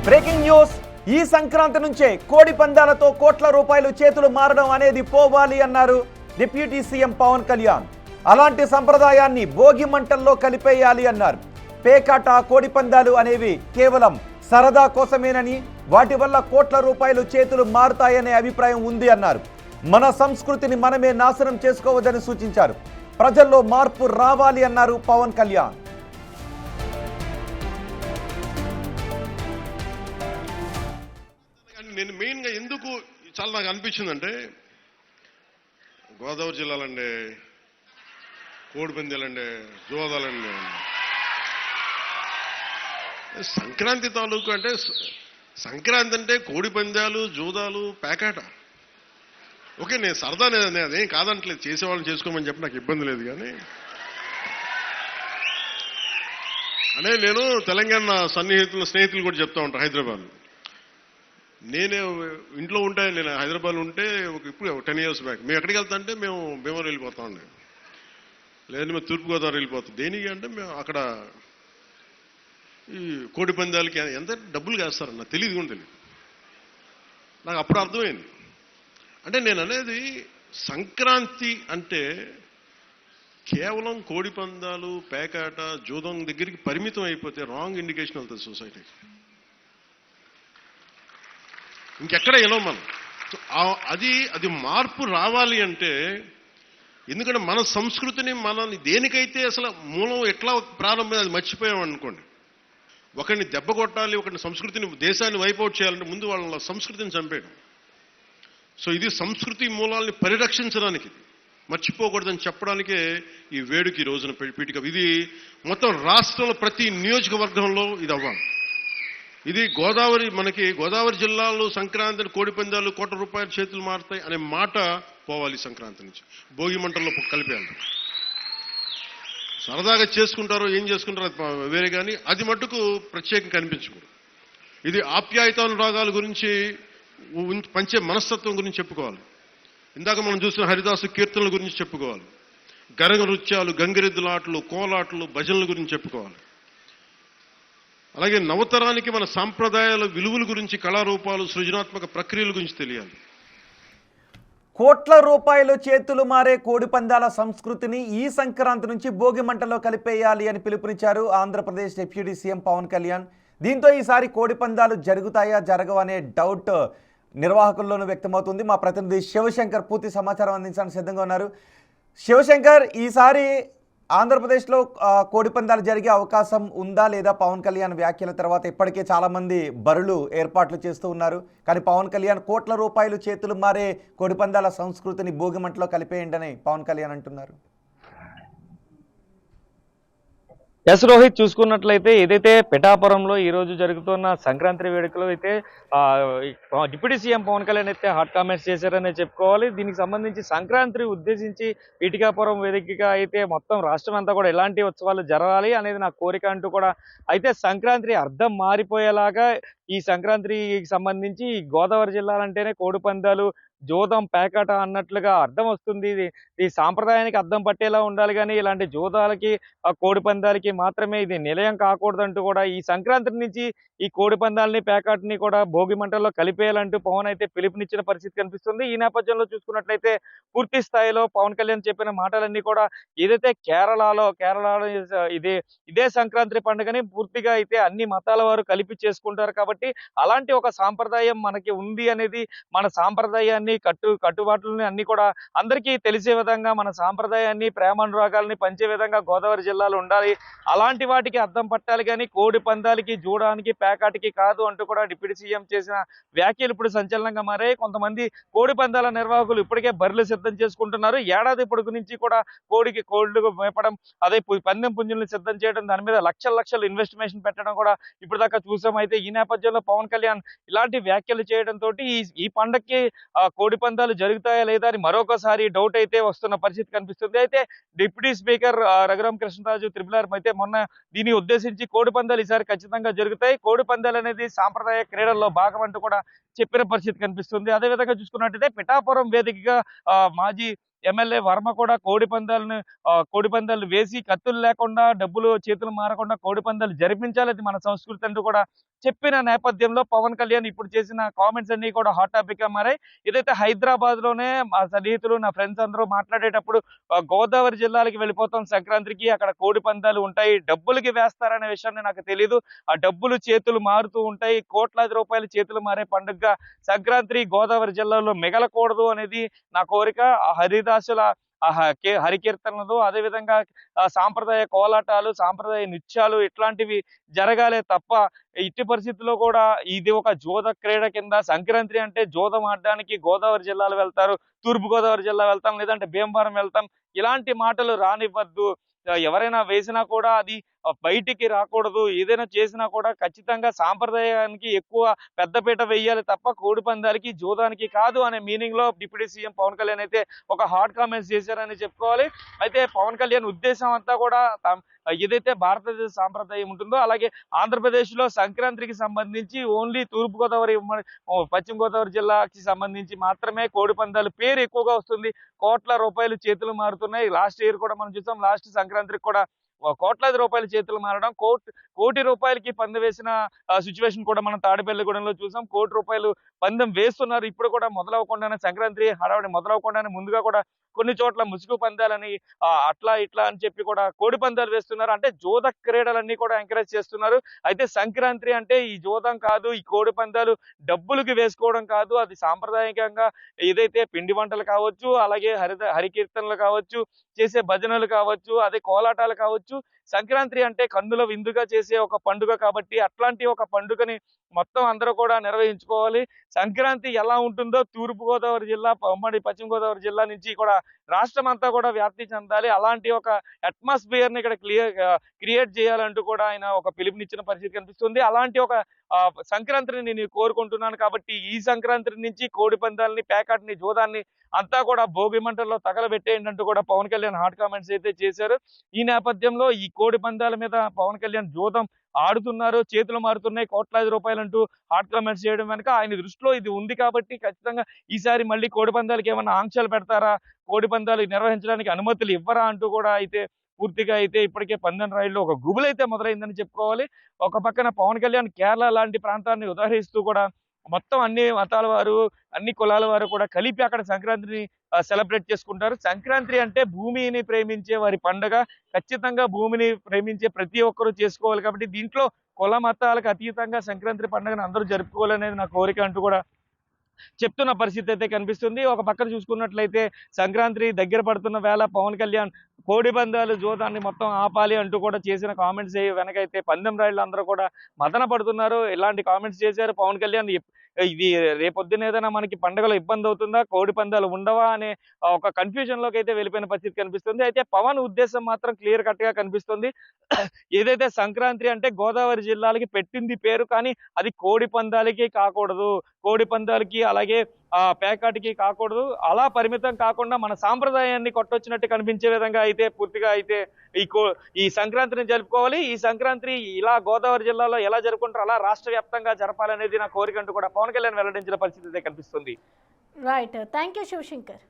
Breaking news. ఈ సంక్రాంతి నుంచే కోడి పందాలతో కోట్ల రూపాయలు చేతులు మారడం అనేది పోవాలి అన్నారు డిప్యూటీ సీఎం పవన్ కళ్యాణ్. అలాంటి సంప్రదాయాన్ని భోగి మంటల్లో కలిపేయాలి అన్నారు. పేకాట, కోడి పందాలు అనేవి కేవలం సరదా కోసమేనని, వాటి వల్ల కోట్ల రూపాయలు చేతులు మారుతాయనే అభిప్రాయం ఉంది అన్నారు. మన సంస్కృతిని మనమే నాశనం చేసుకోవద్దని సూచించారు. ప్రజల్లో మార్పు రావాలి అన్నారు పవన్ కళ్యాణ్. నేను మెయిన్గా ఎందుకు చాలా నాకు అనిపించిందంటే, గోదావరి జిల్లాలండి, కోడిపందాలండి, జోదాలండి, సంక్రాంతి తాలూకు అంటే సంక్రాంతి అంటే కోడిపందాలు, జూదాలు, పేకాట. ఓకే, నేను సరదా అదేం కాదంటలేదు, చేసేవాళ్ళని చేసుకోమని చెప్పి నాకు ఇబ్బంది లేదు. కానీ అంటే నేను తెలంగాణ స్నేహితులు కూడా చెప్తా ఉంటాను. హైదరాబాద్ నేనే ఇంట్లో ఉంటే, నేను హైదరాబాద్ ఉంటే ఇప్పుడు 10 years బ్యాక్ మేము ఎక్కడికి వెళ్తా అంటే మేము భీమవరం వెళ్ళిపోతా ఉండే, లేదంటే మేము తూర్పుగోదావరి వెళ్ళిపోతాం. దేనికి అంటే మేము అక్కడ ఈ కోడి పందాలకి ఎంత డబ్బులు వేస్తారని నాకు తెలియదు కూడా తెలియదు. నాకు అప్పుడు అర్థమైంది. అంటే నేను అనేది సంక్రాంతి అంటే కేవలం కోడి పందాలు, పేకాట, జూదం దగ్గరికి పరిమితం అయిపోతే రాంగ్ ఇండికేషన్ వెళ్తుంది సొసైటీకి. ఇంకెక్కడ ఎలా మనం అది మార్పు రావాలి అంటే, ఎందుకంటే మన సంస్కృతిని మనల్ని దేనికైతే అసలు మూలం ఎట్లా ప్రారంభం అది మర్చిపోయాం అనుకోండి. ఒకరిని దెబ్బ కొట్టాలి, ఒకరిని సంస్కృతిని, దేశాన్ని వైపౌట్ చేయాలంటే ముందు వాళ్ళ సంస్కృతిని చంపేయడం. సో ఇది సంస్కృతి మూలాల్ని పరిరక్షించడానికి, మర్చిపోకూడదని చెప్పడానికే ఈ వేడుక ఈ రోజున పీఠిక. ఇది మొత్తం రాష్ట్రంలో ప్రతి నియోజకవర్గంలో ఇది అవ్వాలి. ఇది గోదావరి జిల్లాలో సంక్రాంతిని కోడి పందాలు కోట్ల రూపాయల చేతులు మారుతాయి అనే మాట పోవాలి. సంక్రాంతి నుంచి భోగి మంటల్లో కలిపేయాలి. సరదాగా చేసుకుంటారో ఏం చేసుకుంటారో అది వేరే, కానీ అది మట్టుకు ప్రత్యేకంగా కనిపించకూడదు. ఇది ఆప్యాయతానురాగాల గురించి, పంచే మనస్తత్వం గురించి చెప్పుకోవాలి. ఇందాక మనం చూసిన హరిదాసు కీర్తనల గురించి చెప్పుకోవాలి. గరగ నృత్యాలు, గంగిరెద్దులాటలు, కోలాటలు, భజనల గురించి చెప్పుకోవాలి. అలాగే నవతరానికి మన సాంప్రదాయాల విలువల గురించి, కళారూపాలు, సృజనాత్మక ప్రక్రియల గురించి తెలియాలి. కోట్ల రూపాయలు చేతులు మారే కోడి పందాల సంస్కృతిని ఈ సంక్రాంతి నుంచి భోగి మంటలో కలిపేయాలి అని పిలుపునిచ్చారు ఆంధ్రప్రదేశ్ డిప్యూటీ సీఎం పవన్ కళ్యాణ్. దీంతో ఈసారి కోడి పందాలు జరుగుతాయా, జరగవనే డౌట్ నిర్వాహకుల్లోనూ వ్యక్తమవుతుంది. మా ప్రతినిధి శివశంకర్ పూర్తి సమాచారం అందించడానికి సిద్ధంగా ఉన్నారు. శివశంకర్, ఈసారి ఆంధ్రప్రదేశ్లో కోడి పందాలు జరిగే అవకాశం ఉందా లేదా? పవన్ కళ్యాణ్ వ్యాఖ్యల తర్వాత ఇప్పటికే చాలామంది బరులు ఏర్పాట్లు చేస్తూ ఉన్నారు. కానీ పవన్ కళ్యాణ్ కోట్ల రూపాయలు చేతులు మారే కోడి పందాల సంస్కృతిని భోగిమంటలో కలిపేయండి అని పవన్ కళ్యాణ్ అంటున్నారు. ఎస్ రోహిత్, చూసుకున్నట్లయితే ఏదైతే పిఠాపురంలో ఈ రోజు జరుగుతున్న సంక్రాంతి వేడుకలో అయితే డిప్యూటీ సీఎం పవన్ కళ్యాణ్ అయితే హాట్ కామెంట్స్ చేశారనే చెప్పుకోవాలి. దీనికి సంబంధించి సంక్రాంతిని ఉద్దేశించి పీఠికాపురం వేదికగా అయితే మొత్తం రాష్ట్రం అంతా కూడా ఎలాంటి ఉత్సవాలు జరగాలి అనేది నా కోరిక అంటూ కూడా అయితే సంక్రాంతి అర్థం మారిపోయేలాగా ఈ సంక్రాంతికి సంబంధించి గోదావరి జిల్లాలంటేనే కోడి పందాలు, జూదం, పేకాట అన్నట్లుగా అర్థం వస్తుంది. ఈ సాంప్రదాయానికి అర్థం పట్టేలా ఉండాలి, కానీ ఇలాంటి జూదాలకి, కోడి పందాలకి మాత్రమే ఇది నిలయం కాకూడదంటూ కూడా ఈ సంక్రాంతి నుంచి ఈ కోడి పందాలని, పేకాటని కూడా భోగి మంటల్లో కలిపేయాలంటూ పవన్ అయితే పిలుపునిచ్చిన పరిస్థితి కనిపిస్తుంది. ఈ నేపథ్యంలో చూసుకున్నట్లయితే పూర్తి స్థాయిలో పవన్ కళ్యాణ్ చెప్పిన మాటలన్నీ కూడా ఏదైతే కేరళలో ఇదే సంక్రాంతి పండుగని పూర్తిగా అయితే అన్ని మతాల వారు కలిపి చేసుకుంటారు. కాబట్టి అలాంటి ఒక సాంప్రదాయం మనకి ఉంది అనేది, మన సాంప్రదాయాన్ని, కట్టుబాట్లని అన్ని కూడా అందరికీ తెలిసే విధంగా, మన సాంప్రదాయాన్ని, ప్రేమానురాగాల్ని పంచే విధంగా గోదావరి జిల్లాలో ఉండాలి. అలాంటి వాటికి అర్థం పట్టాలి, కానీ కోడి పందాలకి, జూడానికి, పేకాటికి కాదు అంటూ కూడా డిప్యూటీ సీఎం చేసిన వ్యాఖ్యలు ఇప్పుడు సంచలనంగా మారాయి. కొంతమంది కోడి పందాల నిర్వాహకులు ఇప్పటికే బరిలు సిద్ధం చేసుకుంటున్నారు. ఏడాది పొడుగు నుంచి కూడా కోళ్లు మేపడం, అదే పందెం పుంజుల్ని సిద్ధం చేయడం, దాని మీద లక్షలు ఇన్వెస్టిమేషన్ పెట్టడం కూడా ఇప్పుడు దాకా చూసాం. అయితే ఈ నేపథ్యంలో పవన్ కళ్యాణ్ ఇలాంటి వ్యాఖ్యలు చేయడంతో ఈ పండక్కి కోడి పందాలు జరుగుతాయా లేదా అని మరొకసారి డౌట్ అయితే వస్తున్న పరిస్థితి కనిపిస్తుంది. అయితే deputy speaker Raghurama Krishnaraju triple R అయితే మొన్న దీన్ని ఉద్దేశించి కోడి పందాలు ఈసారి ఖచ్చితంగా జరుగుతాయి, కోడి పందాలు అనేది సాంప్రదాయ క్రీడల్లో భాగం అంటూ కూడా చెప్పిన పరిస్థితి కనిపిస్తుంది. అదేవిధంగా చూసుకున్నట్టయితే పిఠాపురం వేదికగా మాజీ ఎమ్మెల్యే వర్మ కూడా కోడి పందాలను వేసి కత్తులు లేకుండా డబ్బులు చేతులు మారకుండా కోడి పందాలు జరిపించాలి, అది మన సంస్కృతి అంటూ కూడా చెప్పిన నేపథ్యంలో పవన్ కళ్యాణ్ ఇప్పుడు చేసిన కామెంట్స్ అన్ని కూడా హాట్ టాపిక్ గా మారాయి. ఏదైతే హైదరాబాద్ లోనే మా సన్నిహితులు నా ఫ్రెండ్స్ అందరూ మాట్లాడేటప్పుడు గోదావరి జిల్లాలకి వెళ్ళిపోతాం సంక్రాంతికి, అక్కడ కోడి పందాలు ఉంటాయి, డబ్బులకి వేస్తారనే విషయాన్ని నాకు తెలియదు. ఆ డబ్బులు చేతులు మారుతూ ఉంటాయి, కోట్లాది రూపాయలు చేతులు మారే పండుగగా సంక్రాంతి గోదావరి జిల్లాలో మిగలకూడదు అనేది నా కోరిక. ఆ హరిదాసుల హరికీర్తనలు, అదేవిధంగా సాంప్రదాయ కోలాటాలు, సాంప్రదాయ నృత్యాలు ఇట్లాంటివి జరగాలే తప్ప ఇట్టి పరిస్థితుల్లో కూడా ఇది ఒక జూద క్రీడ కింద సంక్రాంతి అంటే జూదం ఆడడానికి గోదావరి జిల్లాలు వెళ్తారు, తూర్పు గోదావరి జిల్లా వెళ్తాం, లేదంటే భీమవరం వెళ్తాం, ఇలాంటి మాటలు రానివ్వద్దు. ఎవరైనా వేసినా కూడా అది బయటికి రాకూడదు. ఏదైనా చేసినా కూడా ఖచ్చితంగా సాంప్రదాయానికి ఎక్కువ పెద్దపీట వేయాలి తప్ప కోడి పందాలకి జూదానికి కాదు అనే మీనింగ్ లో డిప్యూటీ సీఎం పవన్ కళ్యాణ్ అయితే ఒక హాట్ కామెంట్స్ చేశారని చెప్పుకోవాలి. అయితే పవన్ కళ్యాణ్ ఉద్దేశం అంతా కూడా ఏదైతే భారతదేశ సాంప్రదాయం ఉంటుందో అలాగే ఆంధ్రప్రదేశ్ లో సంక్రాంతికి సంబంధించి ఓన్లీ తూర్పు గోదావరి పశ్చిమ గోదావరి జిల్లాకి సంబంధించి మాత్రమే కోడి పందాలు పేరు ఎక్కువగా వస్తుంది. కోట్ల రూపాయలు చేతులు మారుతున్నాయి. లాస్ట్ ఇయర్ కూడా మనం చూసాం, లాస్ట్ సంక్రాంతికి కూడా కోట్లాది రూపాయల చేతులు మారడం, కోటి రూపాయలకి పందెం వేసిన సిచ్యువేషన్ కూడా మనం తాడిపల్లిగూడెంలో చూసాం. కోటి రూపాయలు పందెం వేస్తున్నారు. ఇప్పుడు కూడా మొదలవకుండానే సంక్రాంతి హడావిడి మొదలవకుండానే ముందుగా కూడా కొన్ని చోట్ల ముసుగు పందాలని అట్లా ఇట్లా అని చెప్పి కూడా కోడి పందాలు వేస్తున్నారు. అంటే జూద క్రీడలన్నీ కూడా ఎంకరేజ్ చేస్తున్నారు. అయితే సంక్రాంతి అంటే ఈ జూదం కాదు, ఈ కోడి పందాలు డబ్బులకి వేసుకోవడం కాదు, అది సాంప్రదాయకంగా ఏదైతే పిండి వంటలు కావచ్చు, అలాగే హరికీర్తనలు కావచ్చు, చేసే భజనలు కావచ్చు, అదే కోలాటాలు కావచ్చు. సంక్రాంతి అంటే కన్నుల విందుగా చేసే ఒక పండుగ కాబట్టి అట్లాంటి ఒక పండుగని మొత్తం అందరూ కూడా నిర్వహించుకోవాలి. సంక్రాంతి ఎలా ఉంటుందో తూర్పు గోదావరి జిల్లా, ఉమ్మడి పశ్చిమ గోదావరి జిల్లా నుంచి కూడా రాష్ట్రం అంతా కూడా వ్యాప్తి చెందాలి. అలాంటి ఒక అట్మాస్ఫియర్ ని ఇక్కడ క్రియేట్ చేయాలంటూ కూడా ఆయన ఒక పిలుపునిచ్చిన పరిస్థితి కనిపిస్తుంది. అలాంటి ఒక సంక్రాంతిని నేను కోరుకుంటున్నాను. కాబట్టి ఈ సంక్రాంతి నుంచి కోడి పందాలని, పేకాటిని, జూదాన్ని అంతా కూడా భోగి మంటల్లో తగలబెట్టేయండి అంటూ కూడా పవన్ కళ్యాణ్ హాట్ కామెంట్స్ అయితే చేశారు. ఈ నేపథ్యంలో ఈ కోడి పందాల మీద పవన్ కళ్యాణ్ జూదం ఆడుతున్నారు, చేతులు మారుతున్నాయి, కోట్లాది రూపాయలంటూ హాట్ కామెంట్స్ చేయడం వెనుక ఆయన దృష్టిలో ఇది ఉంది కాబట్టి ఖచ్చితంగా ఈసారి మళ్ళీ కోడి పందాలకి ఏమన్నా ఆంక్షలు పెడతారా, కోడి పందాలు నిర్వహించడానికి అనుమతులు ఇవ్వరా అంటూ కూడా అయితే పూర్తిగా అయితే ఇప్పటికే పందెం రాయుడులో ఒక గుబులైతే మొదలైందని చెప్పుకోవాలి. ఒక పక్కన పవన్ కళ్యాణ్ కేరళ లాంటి ప్రాంతాన్ని ఉదాహరిస్తూ కూడా మొత్తం అన్ని మతాల వారు, అన్ని కులాల వారు కూడా కలిపి అక్కడ సంక్రాంతిని సెలబ్రేట్ చేసుకుంటారు. సంక్రాంతి అంటే భూమిని ప్రేమించే వారి పండుగ. ఖచ్చితంగా భూమిని ప్రేమించే ప్రతి ఒక్కరూ చేసుకోవాలి కాబట్టి దీంట్లో కుల మతాలకు అతీతంగా సంక్రాంతి పండుగను అందరూ జరుపుకోవాలనేది నా కోరిక అంటూ కూడా చెప్తున్న పరిస్థితి అయితే కనిపిస్తుంది. ఒక పక్కన చూసుకున్నట్లయితే సంక్రాంతి దగ్గర పడుతున్న వేళ పవన్ కళ్యాణ్ కోడి పందాలు జూదాన్ని మొత్తం ఆపాలి అంటూ కూడా చేసిన కామెంట్స్ వెనకైతే పందెం రాయుళ్ళు అందరూ కూడా మదన పడుతున్నారు. ఇలాంటి కామెంట్స్ చేశారు పవన్ కళ్యాణ్. ఇది రేపొద్దున ఏదైనా మనకి పండుగలో ఇబ్బంది అవుతుందా, కోడి పందాలు ఉండవా అనే ఒక కన్ఫ్యూజన్ లోకి అయితే వెళ్ళిపోయిన పరిస్థితి కనిపిస్తుంది. అయితే పవన్ ఉద్దేశం మాత్రం క్లియర్ కట్ గా కనిపిస్తుంది. ఏదైతే సంక్రాంతి అంటే గోదావరి జిల్లాలకి పెట్టింది పేరు, కానీ అది కోడి పందాలకి కాకూడదు, కోడి పందాలకి అలాగే పేకాటికి కాకూడదు. అలా పరిమితం కాకుండా మన సాంప్రదాయాన్ని కొట్టొచ్చినట్టు కనిపించే విధంగా అయితే పూర్తిగా అయితే ఈ సంక్రాంతిని జరుపుకోవాలి. ఈ సంక్రాంతి ఇలా గోదావరి జిల్లాలో ఎలా జరుపుకుంటారో అలా రాష్ట్ర వ్యాప్తంగా జరపాలనేది నా కోరిక అంటూ కూడా పవన్ కళ్యాణ్ వెల్లడించిన పరిస్థితి అయితే కనిపిస్తుంది. Right, thank you Shivshankar.